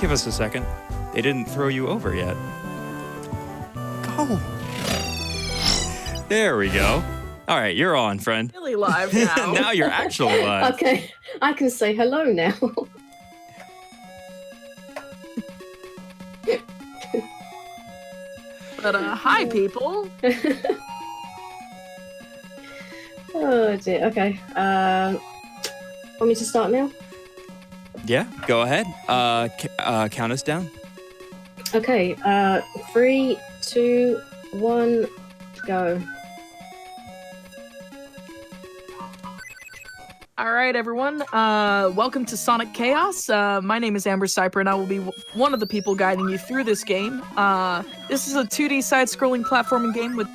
Give us a second. They didn't throw you over yet. Go. There we go. All right, you're on, friend. Really live now. Now you're actually live. Okay, I can say hello now. But hi, people. Oh dear. Okay. Want me to start now? Yeah, go ahead. Count us down. Okay. 3, 2, 1, go. All right, everyone. Welcome to Sonic Chaos. My name is AmberCyprian. I will be one of the people guiding you through this game. This is a 2D side-scrolling platforming game with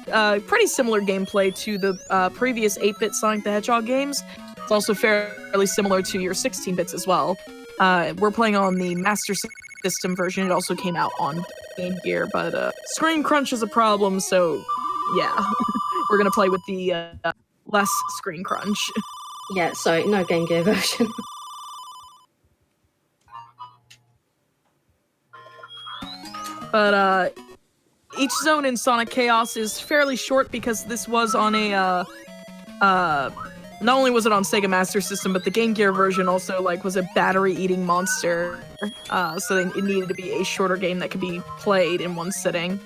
pretty similar gameplay to the previous 8-bit Sonic the Hedgehog games. It's also fairly similar to your 16-bits as well. We're playing on the Master System version. It also came out on Game Gear, but screen crunch is a problem, so yeah. We're going to play with the less screen crunch. Yeah, sorry, no Game Gear version. But each zone in Sonic Chaos is fairly short because this was on a not only was it on Sega Master System, but the Game Gear version also was a battery-eating monster. So it needed to be a shorter game that could be played in one sitting.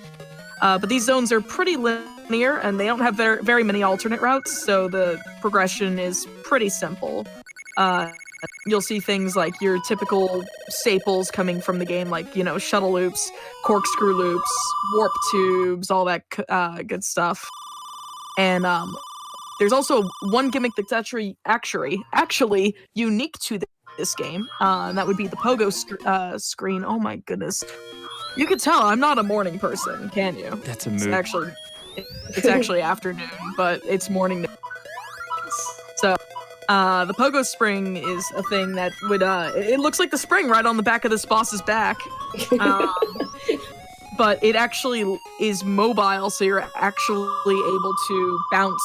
But these zones are pretty linear, and they don't have very many alternate routes, so the progression is pretty simple. You'll see things like your typical staples coming from the game, like, shuttle loops, corkscrew loops, warp tubes, all that good stuff. And there's also one gimmick that's actually unique to this game, and that would be the pogo screen. Oh my goodness. You can tell I'm not a morning person, can you? That's a mood. It's actually afternoon, but it's morning. So, the pogo spring is a thing that would, it looks like the spring right on the back of this boss's back. But it actually is mobile, so you're actually able to bounce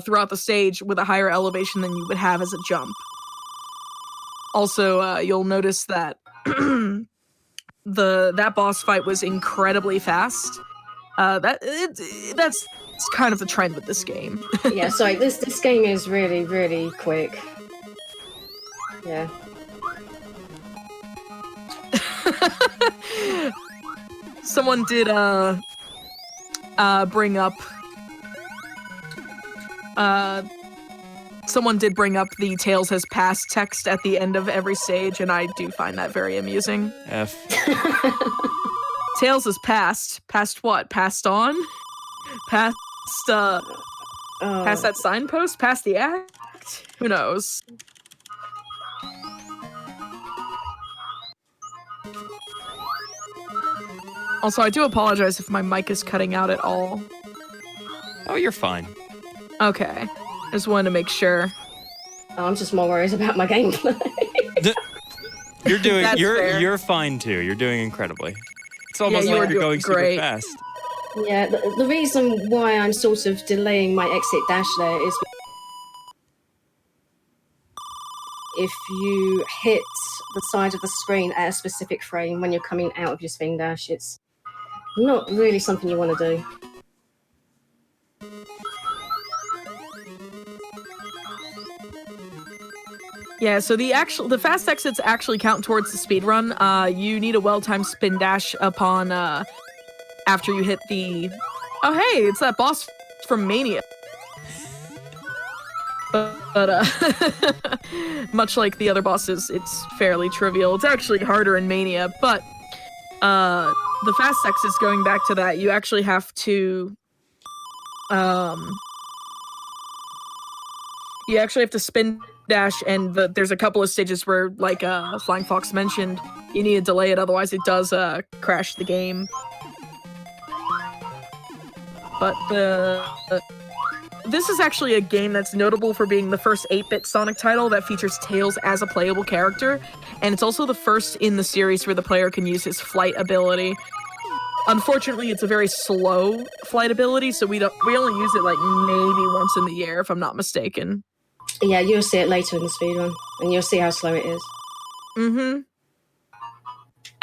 throughout the stage with a higher elevation than you would have as a jump. Also, you'll notice that that boss fight was incredibly fast. That's kind of the trend with this game. Yeah, sorry, this game is really, really quick. Yeah. Someone did bring up the Tails has passed text at the end of every stage, and I do find that very amusing. F. Tails has passed. Passed what? Passed on? Past that signpost? Past the act? Who knows? Also, I do apologize if my mic is cutting out at all. Oh, you're fine. Okay. Just wanted to make sure. Oh, I'm just more worried about my gameplay. You're fine too. You're doing incredibly. It's almost like you're going super fast. Yeah, the reason why I'm sort of delaying my exit dash there is if you hit the side of the screen at a specific frame when you're coming out of your spin dash, it's not really something you want to do. Yeah, so the fast exits actually count towards the speed run. You need a well-timed spin dash upon after you hit the. Oh, hey, it's that boss from Mania. But much like the other bosses, it's fairly trivial. It's actually harder in Mania, but the fast exits, going back to that, you actually have to spin dash, and there's a couple of stages where, like Flying Fox mentioned, you need to delay it, otherwise it does crash the game. But this is actually a game that's notable for being the first 8-bit Sonic title that features Tails as a playable character, and it's also the first in the series where the player can use his flight ability. Unfortunately, it's a very slow flight ability, so we only use it like maybe once in the year, if I'm not mistaken. Yeah, you'll see it later in the speedrun, and you'll see how slow it is. Mm-hmm.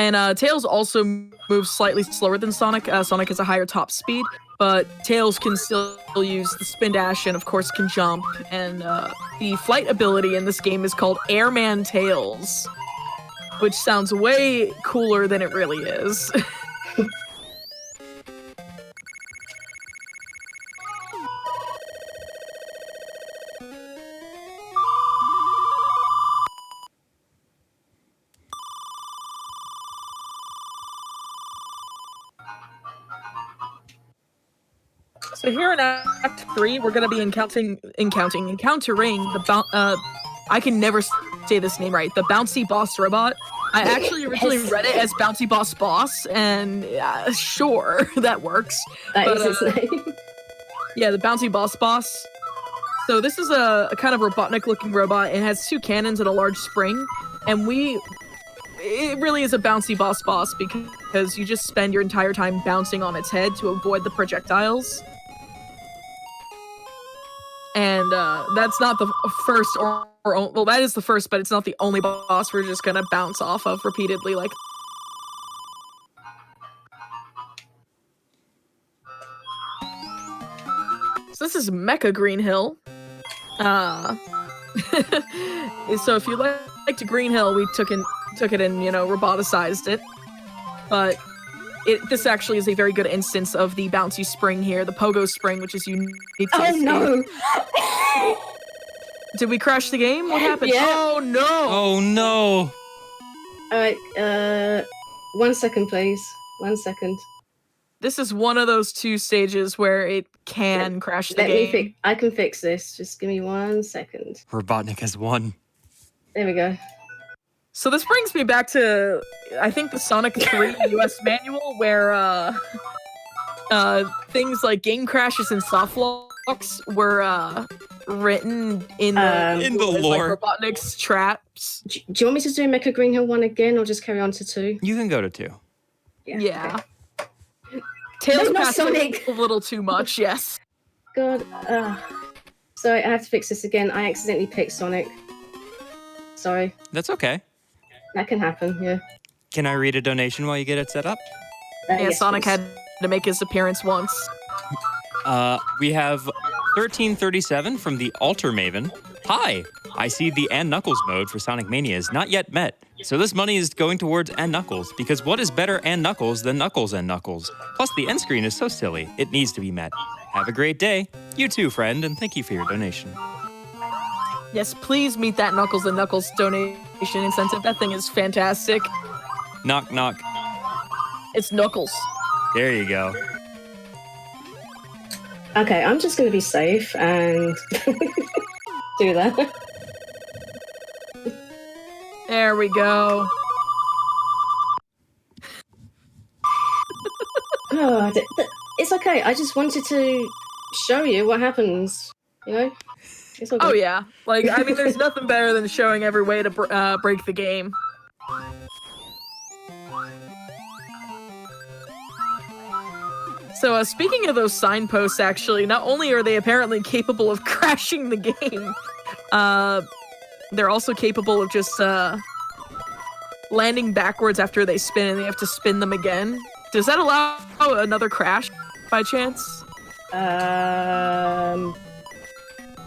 And Tails also moves slightly slower than Sonic. Sonic has a higher top speed, but Tails can still use the spin dash and, of course, can jump. And the flight ability in this game is called Airman Tails, which sounds way cooler than it really is. So here in Act 3, we're gonna be encountering the I can never say this name right. The Bouncy Boss Robot. I actually originally read it as Bouncy Boss Boss, and sure, that works. That is his name. Yeah, the Bouncy Boss Boss. So this is a kind of Robotnik-looking robot. It has 2 cannons and a large spring, and it really is a Bouncy Boss Boss because you just spend your entire time bouncing on its head to avoid the projectiles. And that's not the first well, that is the first, but it's not the only boss we're just gonna bounce off of repeatedly, like. So this is Mecha Green Hill. So if you liked Green Hill, we took it and, roboticized it. But this actually is a very good instance of the bouncy spring here, the pogo spring, which is unique to this game. No! Did we crash the game? What happened? Yeah. Oh no! Oh no! Alright, 1 second, please. 1 second. This is one of those 2 stages where it can crash the game. I can fix this. Just give me 1 second. Robotnik has won. There we go. So this brings me back to, I think, the Sonic 3 US manual, where things like game crashes and soft locks were written in the lore. Like Robotnik's traps. Do you want me to do Mecha Green Hill 1 again, or just carry on to 2? You can go to 2. Yeah. Okay. Tails No, not passed Sonic. a little too much, yes. God. Sorry, I have to fix this again. I accidentally picked Sonic. Sorry. That's okay. That can happen, yeah. Can I read a donation while you get it set up? Yeah, Yes, Sonic please. had to make his appearance once. We have 1337 from the Alter Maven. Hi! I see the and Knuckles mode for Sonic Mania is not yet met. So this money is going towards and Knuckles, because what is better and Knuckles than Knuckles and Knuckles? Plus the end screen is so silly, it needs to be met. Have a great day. You too, friend, and thank you for your donation. Yes, please meet that Knuckles and Knuckles donation incentive. That thing is fantastic. Knock, knock. It's Knuckles. There you go. Okay, I'm just going to be safe and do that. There we go. Oh, it's okay. I just wanted to show you what happens, It's all good. Oh yeah, like I mean, there's nothing better than showing every way to break the game. So speaking of those signposts, actually, not only are they apparently capable of crashing the game, they're also capable of just landing backwards after they spin, and they have to spin them again. Does that allow another crash by chance?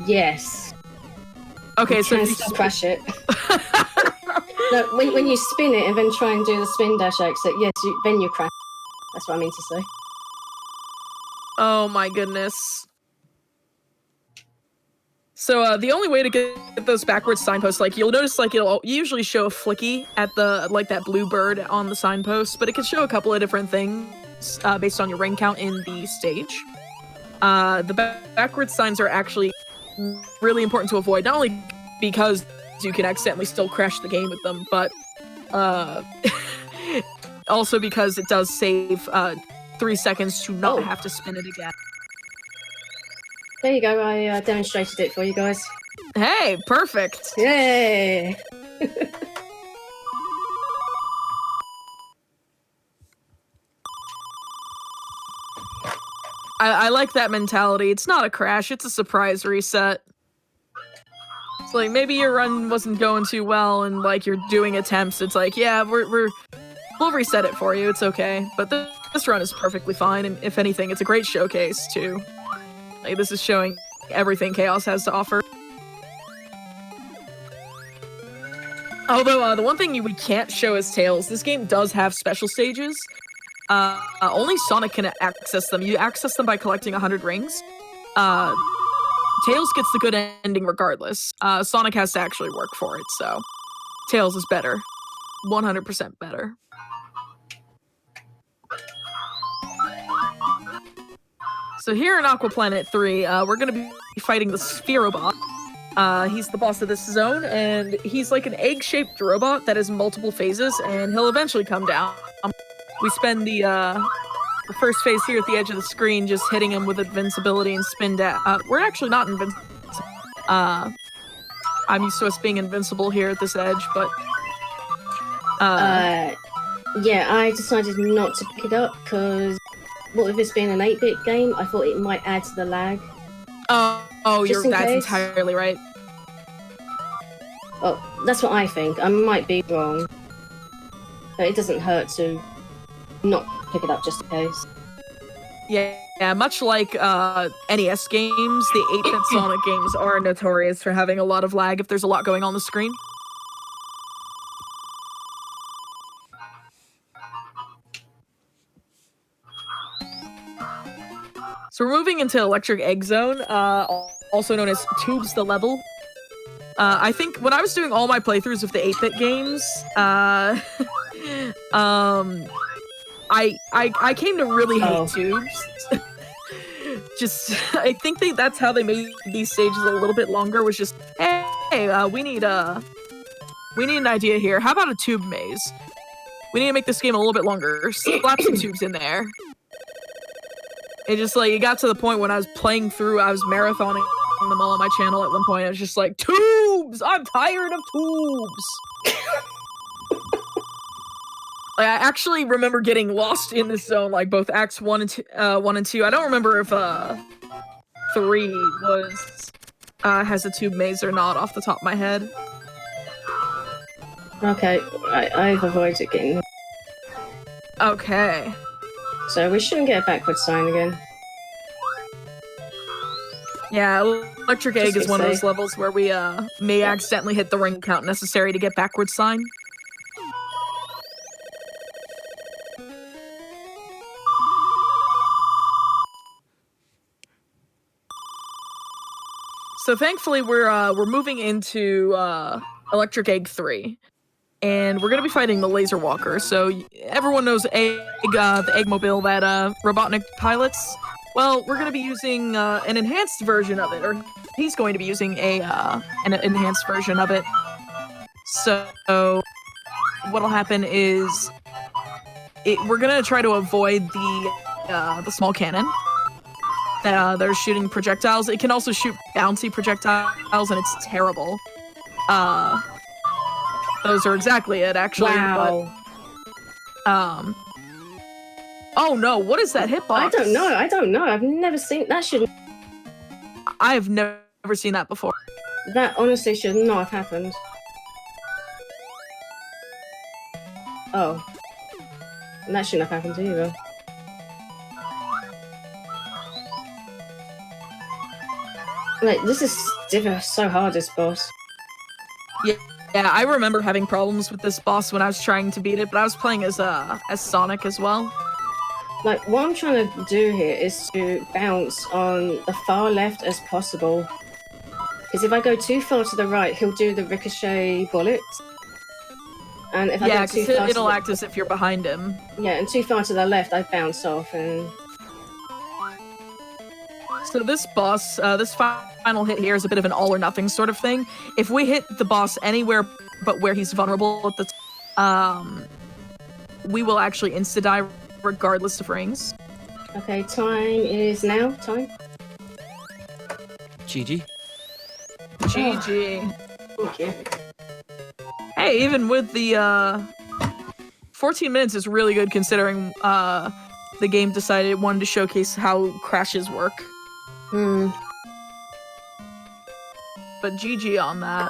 Yes. Okay, so you can still crash it. No, when you spin it and then try and do the spin dash exit, yes, then you crash. That's what I mean to say. Oh my goodness. So the only way to get those backwards signposts, like you'll notice, like it'll usually show a flicky at the that blue bird on the signpost, but it can show a couple of different things based on your ring count in the stage. The backwards signs are actually really important to avoid, not only because you can accidentally still crash the game with them, but also because it does save 3 seconds to not have to spin it again. There you go, I demonstrated it for you guys. Hey, perfect! Yay! I like that mentality. It's not a crash, it's a surprise reset. It's like, maybe your run wasn't going too well and, like, you're doing attempts. It's like, yeah, we're We'll reset it for you. It's okay. But this run is perfectly fine, and if anything, it's a great showcase too. Like, this is showing everything Chaos has to offer. Although the one thing we can't show is Tails. This game does have special stages. Only Sonic can access them. You access them by collecting 100 rings. Tails gets the good ending regardless. Sonic has to actually work for it, so Tails is better. 100% better. So here in Aqua Planet 3, we're going to be fighting the Spherobot. He's the boss of this zone, and he's like an egg-shaped robot that has multiple phases, and he'll eventually come down. We spend the first phase here at the edge of the screen just hitting him with invincibility and spin dash. We're actually not invincible. I'm used to us being invincible here at this edge, but... yeah, I decided not to pick it up, because... What with this being an 8-bit game, I thought it might add to the lag. That's entirely right. Well, that's what I think. I might be wrong. But it doesn't hurt to not pick it up just in case. Yeah, much like NES games, the 8-bit Sonic games are notorious for having a lot of lag if there's a lot going on the screen. So we're moving into Electric Egg Zone, also known as Tubes the Level. I think when I was doing all my playthroughs of the 8-bit games, I came to really hate tubes. I think that's how they made these stages a little bit longer. Was just, hey, we need an idea here. How about a tube maze? We need to make this game a little bit longer. Slap some tubes in there. It just, like, it got to the point when I was playing through, I was marathoning them all on my channel at one point. I was just like, tubes! I'm tired of tubes! Like, I actually remember getting lost in this zone, like, both Acts 1 and 2. I don't remember if, 3 was, has a tube maze or not off the top of my head. Okay, I've avoided getting... Okay. So we shouldn't get a backward sign again. Yeah, Electric Egg is one of those levels where we may accidentally hit the ring count necessary to get backward sign. So thankfully we're moving into Electric Egg 3. And we're gonna be fighting the Laser Walker. So everyone knows Egg, the Eggmobile that Robotnik pilots. Well, we're gonna be using an enhanced version of it, or he's going to be using an enhanced version of it. So what'll happen is we're gonna try to avoid the small cannon that they're shooting projectiles. It can also shoot bouncy projectiles, and it's terrible. Those are exactly it, actually. Wow. But, oh no, what is that hitbox? I don't know. I've never seen that. I have never seen that before. That honestly should not have happened. Oh. And that shouldn't have happened either. Like, this is so hard, this boss. Yeah, I remember having problems with this boss when I was trying to beat it, but I was playing as Sonic as well. Like, what I'm trying to do here is to bounce on the far left as possible. Because if I go too far to the right, he'll do the ricochet bullets. And if I go too far it'll act as if you're behind him. Yeah, and too far to the left, I bounce off and... So this boss, this final hit here is a bit of an all-or-nothing sort of thing. If we hit the boss anywhere but where he's vulnerable at the we will actually insta-die regardless of rings. Okay, time is now. Time. GG. GG. Thank you. Hey, even with the 14 minutes is really good considering the game decided it wanted to showcase how crashes work. But GG on that.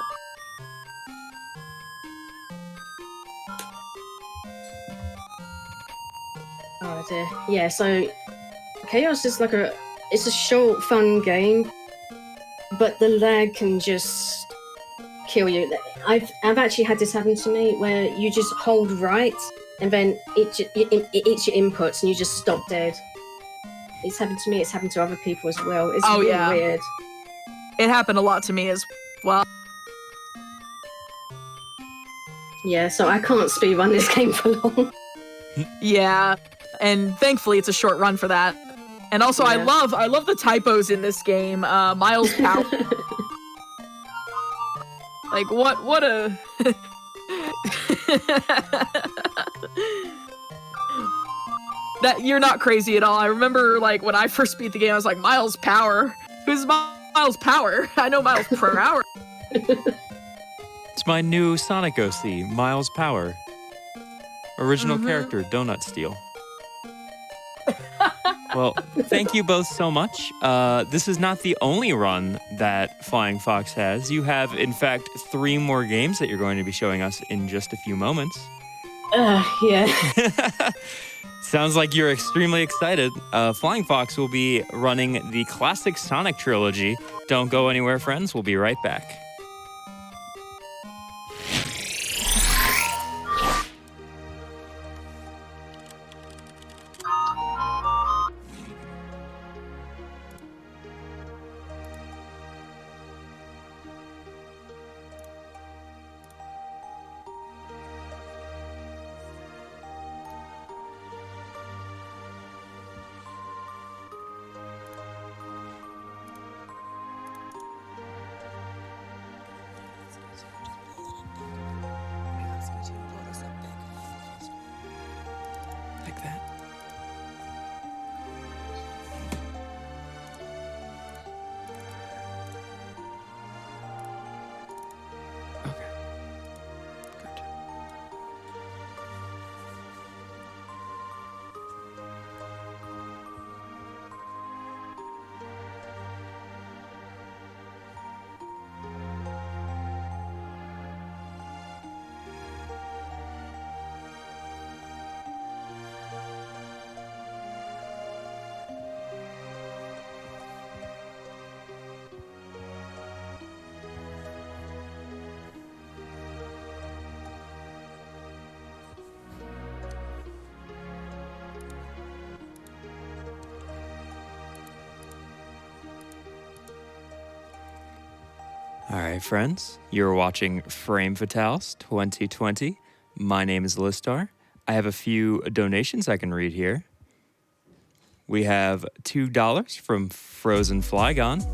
Oh dear. Yeah, so Chaos is like it's a short, fun game, but the lag can just kill you. I've actually had this happen to me where you just hold right and then it eats your inputs and you just stop dead. It's happened to me, it's happened to other people as well. It's really weird. It happened a lot to me as well. Yeah, so I can't speedrun this game for long. Yeah, and thankfully it's a short run for that. And also, I love the typos in this game. Miles Power. Like what a. That you're not crazy at all. I remember like when I first beat the game, I was like, Miles Power. Who's Miles Power? I know Miles per hour. It's my new Sonic OC, Miles Power. Original character, Donut Steal. Well, thank you both so much. This is not the only run that Flying Fox has. You have, in fact, 3 more games that you're going to be showing us in just a few moments. Yeah. Sounds like you're extremely excited. Flying Fox will be running the classic Sonic trilogy. Don't go anywhere, friends. We'll be right back. Like that. Okay. Good. All right, friends, you're watching Frame Fatales 2020. My name is Lizstar. I have a few donations I can read here. We have $2 from Frozen Flygon.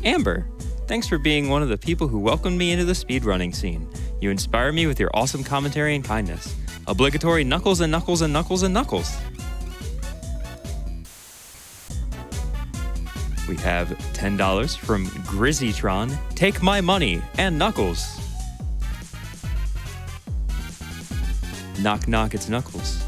Amber, thanks for being one of the people who welcomed me into the speedrunning scene. You inspire me with your awesome commentary and kindness. Obligatory knuckles and knuckles and knuckles and knuckles. We have $10 from Grizzytron. Take my money and knuckles. Knock, knock, it's Knuckles.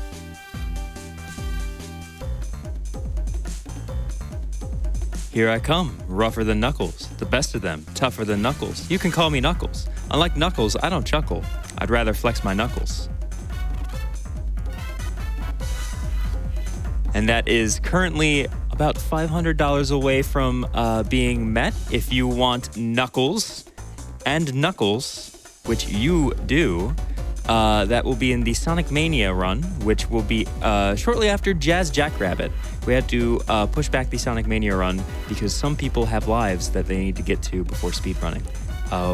Here I come, rougher than Knuckles, the best of them, tougher than Knuckles. You can call me Knuckles. Unlike Knuckles, I don't chuckle. I'd rather flex my knuckles. And that is currently about $500 away from being met. If you want Knuckles and Knuckles, which you do, that will be in the Sonic Mania run, which will be shortly after Jazz Jackrabbit. We had to push back the Sonic Mania run because some people have lives that they need to get to before speedrunning,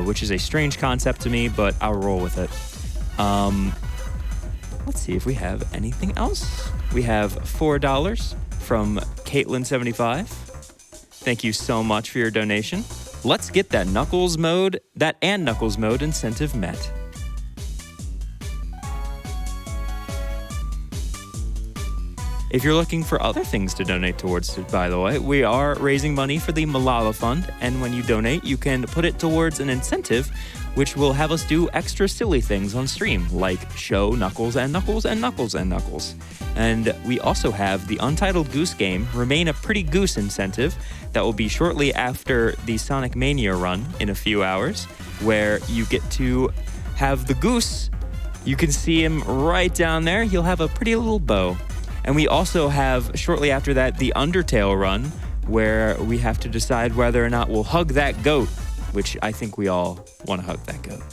which is a strange concept to me, but I'll roll with it. Let's see if we have anything else. We have $4 from Caitlin75. Thank you so much for your donation. Let's get that Knuckles mode, that and Knuckles mode incentive met. If you're looking for other things to donate towards, by the way, we are raising money for the Malala Fund, and when you donate, you can put it towards an incentive, which will have us do extra silly things on stream, like show Knuckles and Knuckles and Knuckles and Knuckles. And we also have the Untitled Goose Game, Remain a Pretty Goose incentive, that will be shortly after the Sonic Mania run in a few hours, where you get to have the goose. You can see him right down there. He'll have a pretty little bow. And we also have, shortly after that, the Undertale run, where we have to decide whether or not we'll hug that goat, which I think we all want to hug that goat.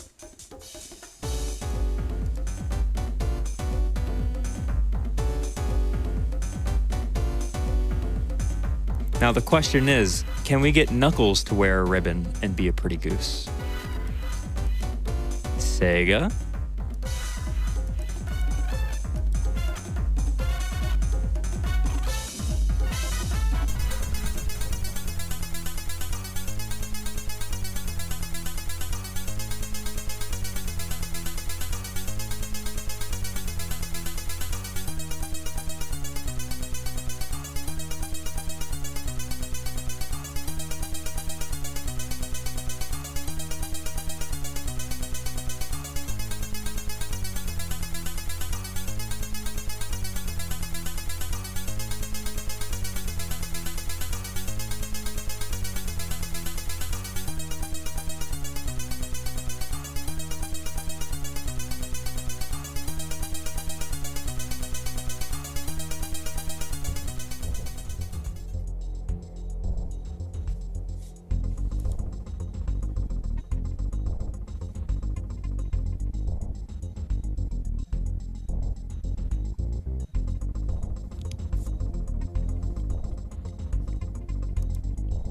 Now the question is, can we get Knuckles to wear a ribbon and be a pretty goose? Sega?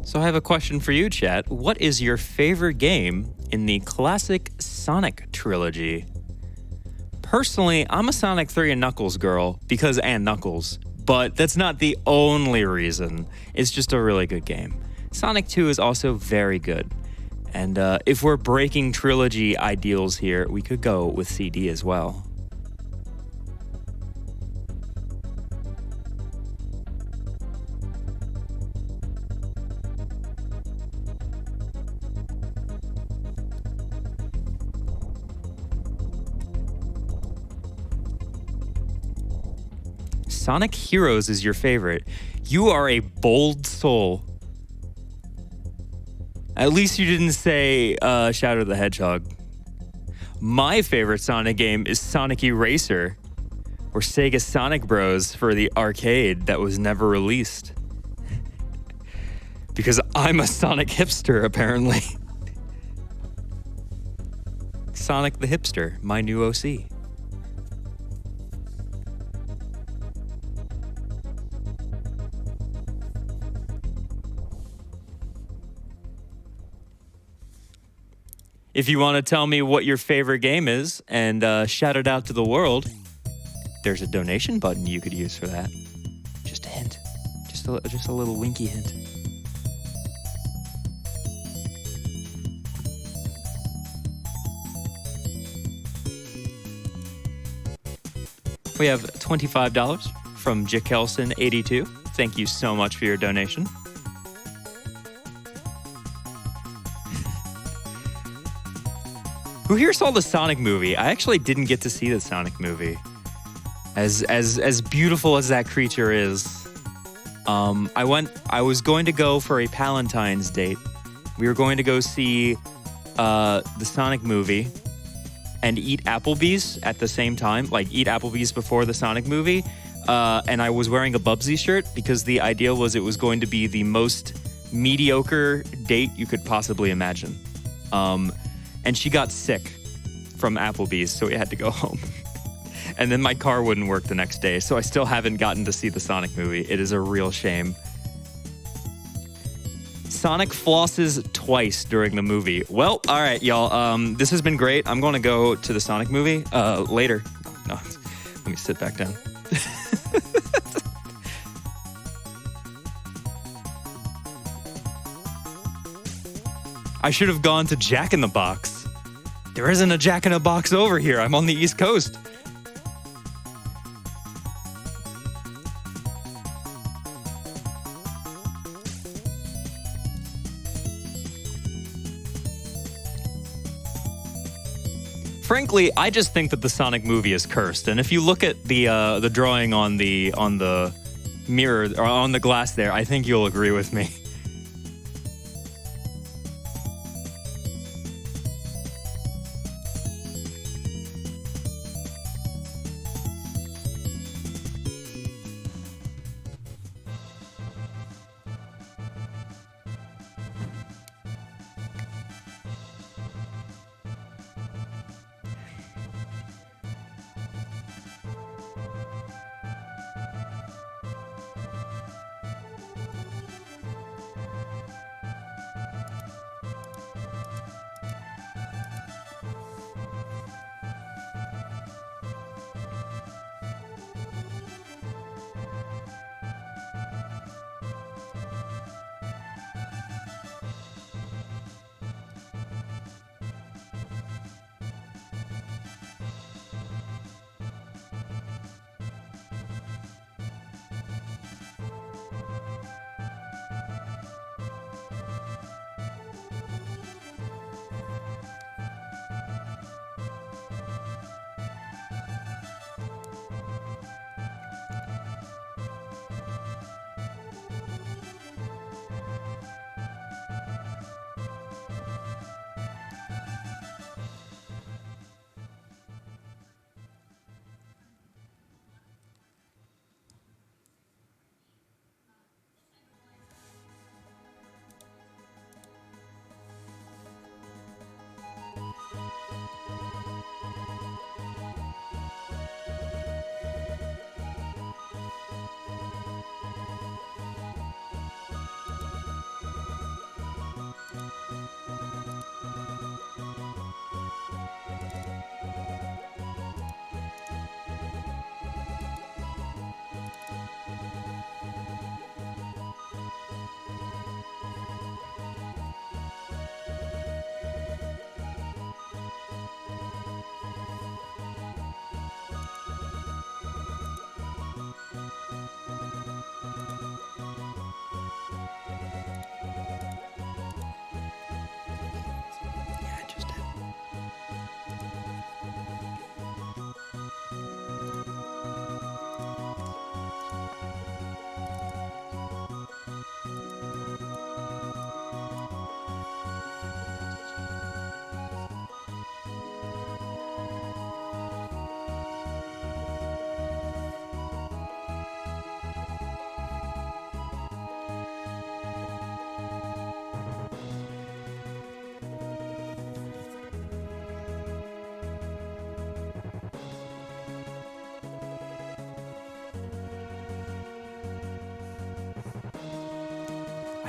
So I have a question for you, chat. What is your favorite game in the classic Sonic trilogy? Personally, I'm a Sonic 3 and Knuckles girl and Knuckles, but that's not the only reason. It's just a really good game. Sonic 2 is also very good. And if we're breaking trilogy ideals here, we could go with CD as well. Sonic Heroes is your favorite. You are a bold soul. At least you didn't say Shadow the Hedgehog. My favorite Sonic game is Sonic Eraser, or Sega Sonic Bros. For the arcade that was never released. Because I'm a Sonic hipster, apparently. Sonic the Hipster, my new OC. If you want to tell me what your favorite game is and shout it out to the world, there's a donation button you could use for that. Just a hint. Just a little winky hint. We have $25 from Jakelson82. Thank you so much for your donation. Who here saw the Sonic movie? I actually didn't get to see the Sonic movie. As beautiful as that creature is, I was going to go for a Palentine's date. We were going to go see the Sonic movie and eat Applebee's at the same time, like eat Applebee's before the Sonic movie. And I was wearing a Bubsy shirt because the idea was it was going to be the most mediocre date you could possibly imagine. And she got sick from Applebee's, so we had to go home. And then my car wouldn't work the next day, so I still haven't gotten to see the Sonic movie. It is a real shame. Sonic flosses twice during the movie. Well, all right, y'all. This has been great. I'm going to go to the Sonic movie later. No, let me sit back down. I should have gone to Jack in the Box. There isn't a Jack in the Box over here. I'm on the East Coast. Frankly, I just think that the Sonic movie is cursed. And if you look at the drawing on the mirror or on the glass there, I think you'll agree with me.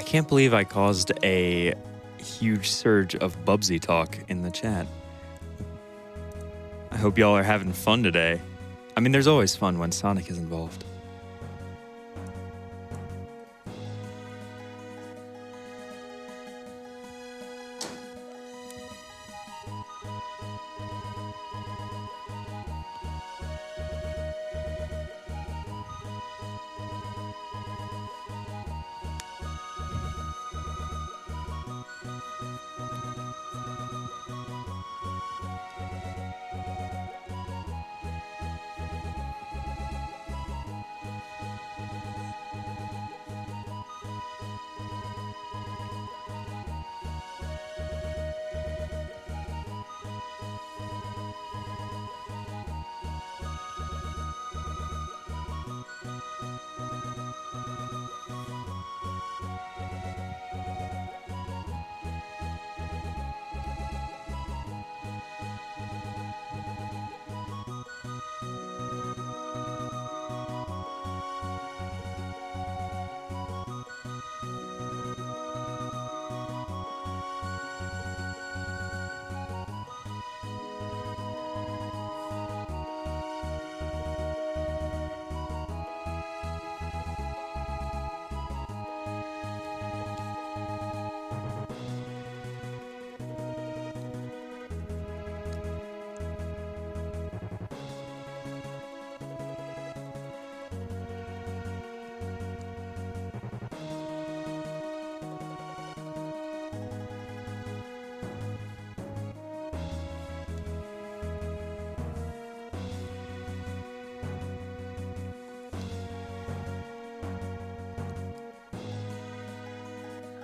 can't believe I caused a huge surge of Bubsy talk in the chat. I hope y'all are having fun today. I mean, there's always fun when Sonic is involved.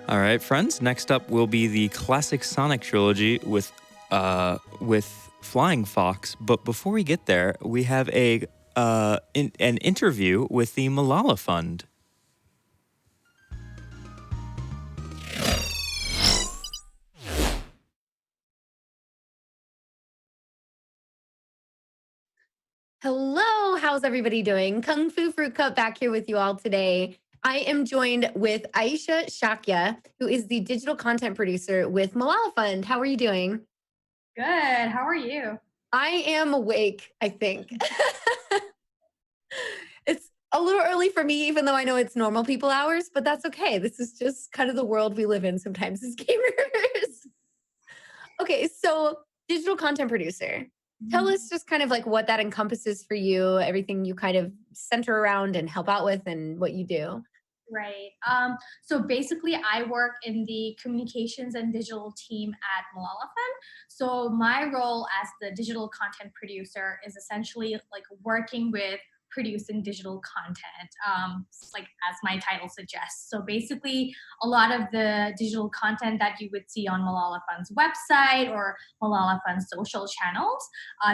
All right, friends. Next up will be the classic Sonic trilogy with Flying Fox. But before we get there, we have an interview with the Malala Fund. Hello, how's everybody doing? Kungfufruitcup back here with you all today. I am joined with Ayesha Shakya, who is the digital content producer with Malala Fund. How are you doing? Good. How are you? I am awake, I think. It's a little early for me, even though I know it's normal people hours, but that's okay. This is just kind of the world we live in sometimes as gamers. Okay, so digital content producer. Tell us just kind of like what that encompasses for you, everything you kind of center around and help out with and what you do. Right. So basically, I work in the communications and digital team at Malala Fund. So my role as the digital content producer is essentially like working with producing digital content, like as my title suggests. So basically, a lot of the digital content that you would see on Malala Fund's website or Malala Fund's social channels,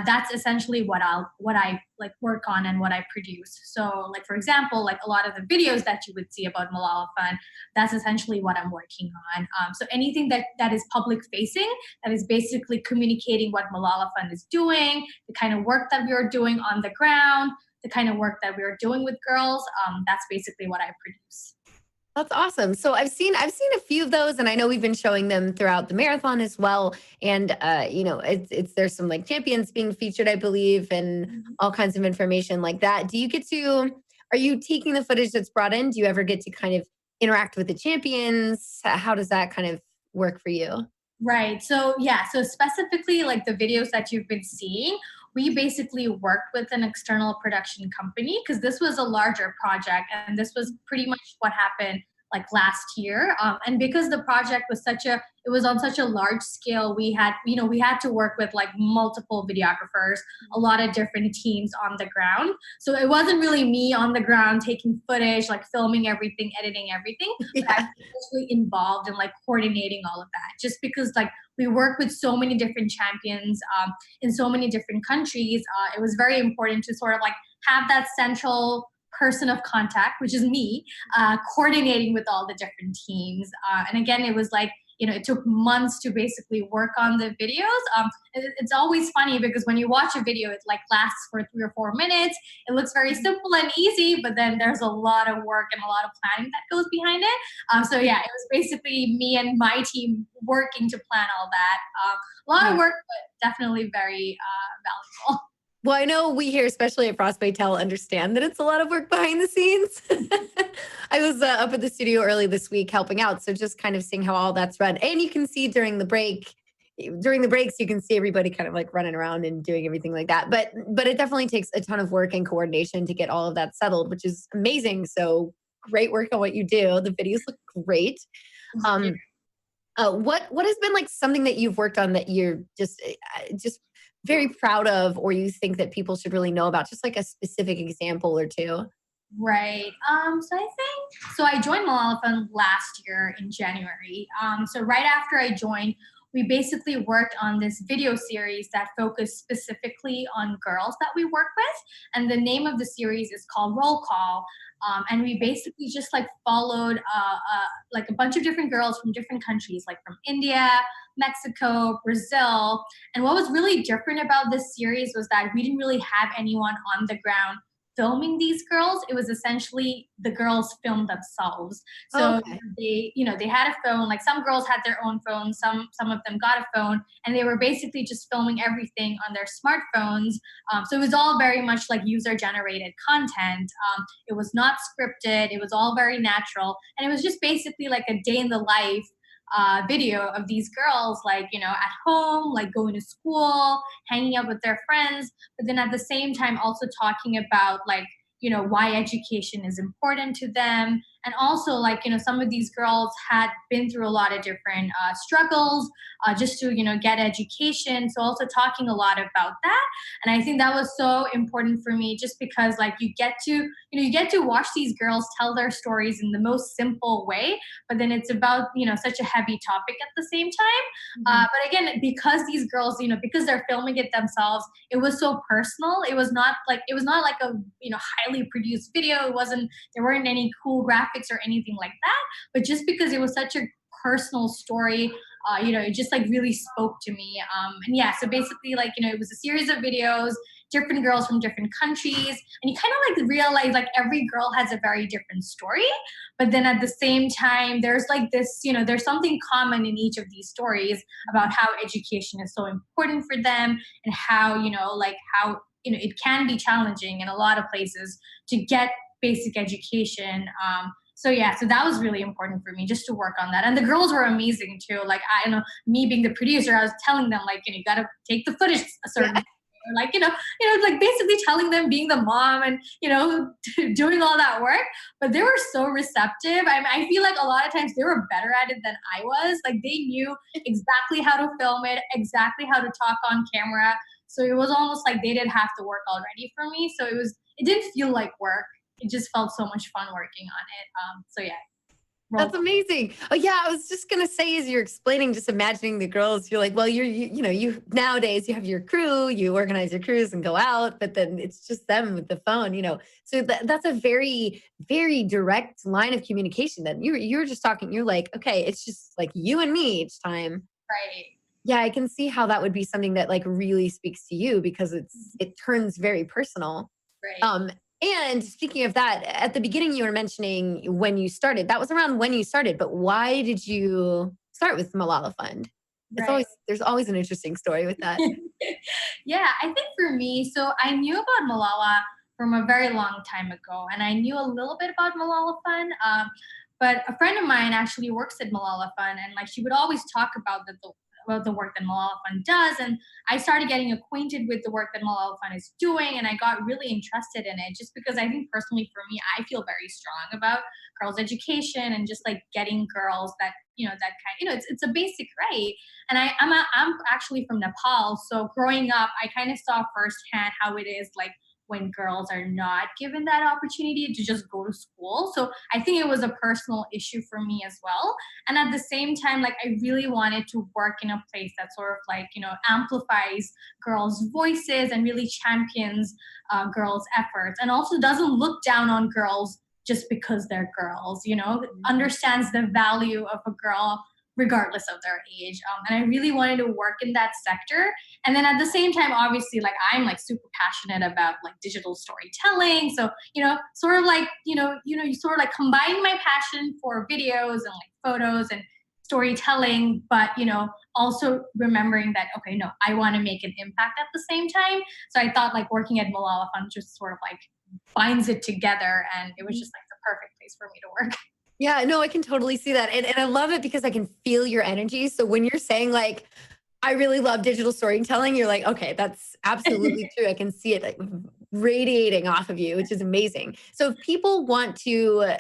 that's essentially what I like work on and what I produce. So like, for example, like a lot of the videos that you would see about Malala Fund, that's essentially what I'm working on. So anything that is public facing, that is basically communicating what Malala Fund is doing, the kind of work that we are doing on the ground, the kind of work that we are doing with girls, that's basically what I produce. That's awesome. So I've seen a few of those, and I know we've been showing them throughout the marathon as well. And it's there's some like champions being featured, I believe, and all kinds of information like that. Are you taking the footage that's brought in? Do you ever get to kind of interact with the champions? How does that kind of work for you? Right. So yeah. So specifically, like the videos that you've been seeing, we basically worked with an external production company because this was a larger project, and this was pretty much what happened like last year. And because the project was it was on such a large scale, we had to work with like multiple videographers, a lot of different teams on the ground. So it wasn't really me on the ground taking footage, like filming everything, editing everything. Yeah. But I was actually involved in like coordinating all of that, just because like we work with so many different champions in so many different countries. It was very important to sort of like have that central person of contact, which is me, coordinating with all the different teams. And again, it was like it took months to basically work on the videos. It's always funny because when you watch a video, it like lasts for 3 or 4 minutes. It looks very simple and easy, but then there's a lot of work and a lot of planning that goes behind it. So yeah, it was basically me and my team working to plan all that. A lot of work, but definitely very valuable. Well, I know we here, especially at Frostbite Tell, understand that it's a lot of work behind the scenes. I was up at the studio early this week helping out, so just kind of seeing how all that's run. And you can see during the breaks, you can see everybody kind of like running around and doing everything like that. But it definitely takes a ton of work and coordination to get all of that settled, which is amazing. So great work on what you do. The videos look great. What has been like something that you've worked on that you're just very proud of, or you think that people should really know about? Just like a specific example or two. Right. So I joined Malala last year in January. So right after I joined, we basically worked on this video series that focused specifically on girls that we work with. And the name of the series is called Roll Call. And we basically just like followed like a bunch of different girls from different countries, like from India, Mexico, Brazil. And what was really different about this series was that we didn't really have anyone on the ground filming these girls. It was essentially the girls filmed themselves. So they had a phone, like some girls had their own phone, some of them got a phone, and they were basically just filming everything on their smartphones. So it was all very much like user generated content. It was not scripted. It was all very natural. And it was just basically like a day in the life video of these girls, like, at home, like going to school, hanging out with their friends, but then at the same time also talking about like, why education is important to them. And also like, some of these girls had been through a lot of different struggles just to, get education. So also talking a lot about that. And I think that was so important for me just because like you get to watch these girls tell their stories in the most simple way, but then it's about, such a heavy topic at the same time. But again, because these girls, because they're filming it themselves, it was so personal. It was not like a, highly produced video. There weren't any cool graphics or anything like that, but just because it was such a personal story, it just like really spoke to me. And yeah, so basically like, it was a series of videos, different girls from different countries, and you kind of like realize like every girl has a very different story, but then at the same time, there's like this, there's something common in each of these stories about how education is so important for them and how, it can be challenging in a lot of places to get basic education. So that was really important for me just to work on that. And the girls were amazing too. Like, me being the producer, I was telling them like, you gotta take the footage a certain way. Like, like basically telling them, being the mom and, doing all that work, but they were so receptive. I feel like a lot of times they were better at it than I was. Like they knew exactly how to film it, exactly how to talk on camera. So it was almost like they didn't have to work already for me. So it didn't feel like work. It just felt so much fun working on it. That's amazing. Oh yeah, I was just gonna say as you're explaining, just imagining the girls, you're like, well, you nowadays you have your crew, you organize your crews and go out, but then it's just them with the phone, So that's a very, very direct line of communication. Then you're just talking. You're like, okay, it's just like you and me each time. Right. Yeah, I can see how that would be something that like really speaks to you because it turns very personal. Right. And speaking of that, at the beginning you were mentioning when you started. That was around when you started, but why did you start with Malala Fund? There's always an interesting story with that. Yeah, I think for me, so I knew about Malala from a very long time ago, and I knew a little bit about Malala Fund. But a friend of mine actually works at Malala Fund, and like she would always talk about the work that Malala Fund does. And I started getting acquainted with the work that Malala Fund is doing, and I got really interested in it just because I think personally for me, I feel very strong about girls' education and just like getting girls that, it's a basic right. And I'm actually from Nepal. So growing up, I kind of saw firsthand how it is like when girls are not given that opportunity to just go to school. So I think it was a personal issue for me as well. And at the same time, like I really wanted to work in a place that sort of like, amplifies girls' voices and really champions girls' efforts and also doesn't look down on girls just because they're girls, understands the value of a girl regardless of their age. And I really wanted to work in that sector. And then at the same time, obviously, like I'm like super passionate about like digital storytelling. So, sort of like, you sort of like combine my passion for videos and like photos and storytelling, but also remembering that, okay, no, I want to make an impact at the same time. So I thought like working at Malala Fund just sort of like binds it together, and it was just like the perfect place for me to work. Yeah, no, I can totally see that. And I love it because I can feel your energy. So when you're saying like, I really love digital storytelling, you're like, okay, that's absolutely true. I can see it like radiating off of you, which is amazing. So if people want to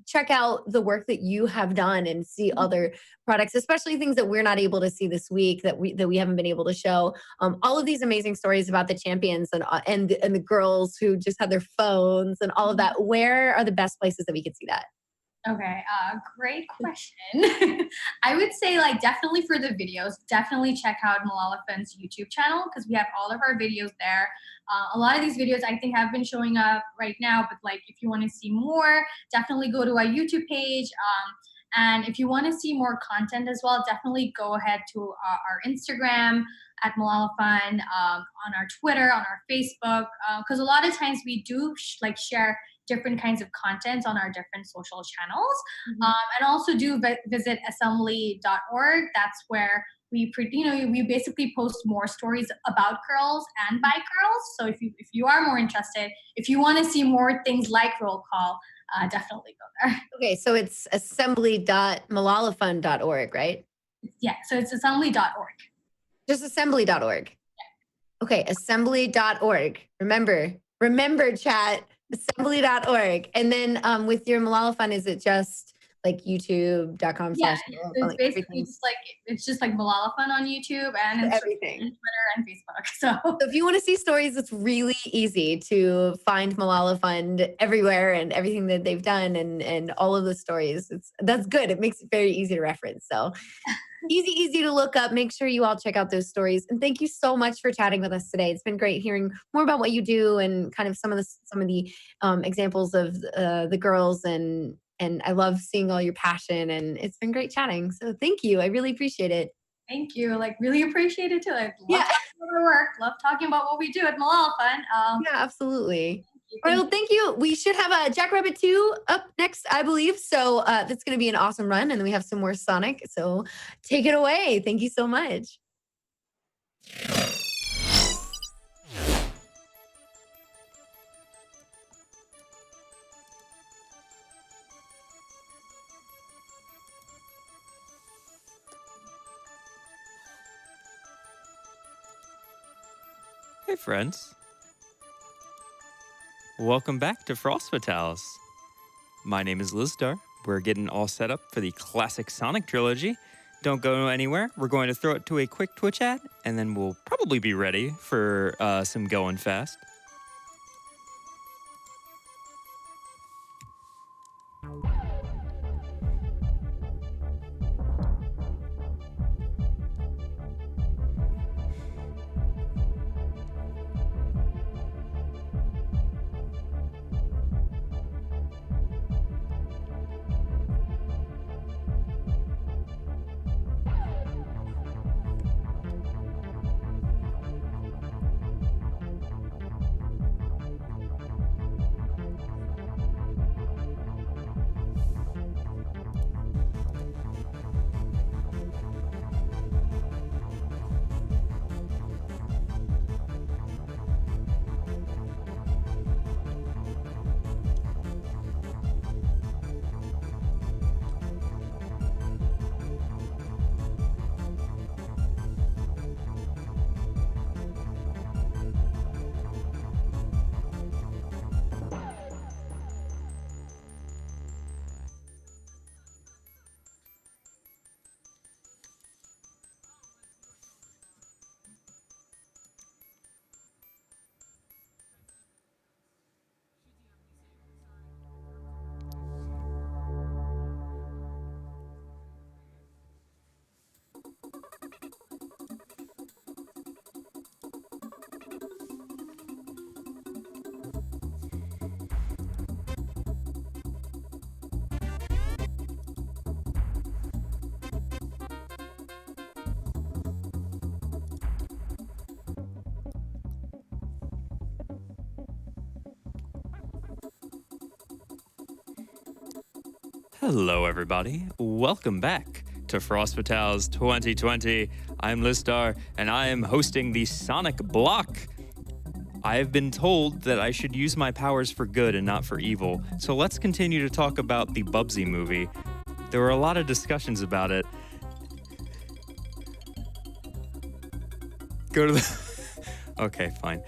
check out the work that you have done and see other products, especially things that we're not able to see this week that we haven't been able to show, all of these amazing stories about the champions and the girls who just had their phones and all of that, where are the best places that we could see that? Okay, great question. I would say like definitely for the videos, definitely check out Malala Fund's YouTube channel because we have all of our videos there. A lot of these videos I think have been showing up right now, but like if you want to see more, definitely go to our YouTube page. And if you want to see more content as well, definitely go ahead to our Instagram at Malala Fund, on our Twitter, on our Facebook, because a lot of times we do share different kinds of content on our different social channels. And also do visit assembly.org. That's where we basically post more stories about girls and by girls. So if you are more interested, if you want to see more things like roll call, definitely go there. Okay, so it's assembly.malalafund.org, right? Yeah, so it's assembly.org. Just assembly.org. Yeah. Okay, assembly.org. Remember, chat, assembly.org. And then with your Malala Fund, is it just like youtube.com/? Yeah, so it's basically just like Malala Fund on YouTube and Instagram, everything, and Twitter and Facebook. So if you want to see stories, it's really easy to find Malala Fund everywhere and everything that they've done and all of the stories. That's good. It makes it very easy to reference. So easy to look up. Make sure you all check out those stories. And thank you so much for chatting with us today. It's been great hearing more about what you do and kind of some of the examples of the girls and I love seeing all your passion, and it's been great chatting. So thank you. I really appreciate it. Thank you. Like really appreciate it too. I love talking about our work. Love talking about what we do at Malala Fund. Yeah, absolutely. All right, well, thank you. We should have a Jackrabbit 2 up next, I believe. So that's going to be an awesome run. And then we have some more Sonic. So take it away. Thank you so much. Hey, friends. Welcome back to Frost Fatales. My name is Lizstar. We're getting all set up for the classic Sonic trilogy. Don't go anywhere. We're going to throw it to a quick Twitch ad, and then we'll probably be ready for some going fast. Hello, everybody. Welcome back to Frost Fatales 2020. I'm Lizstar, and I am hosting the Sonic Block. I have been told that I should use my powers for good and not for evil, so let's continue to talk about the Bubsy movie. There were a lot of discussions about it. Go to the... Okay, fine.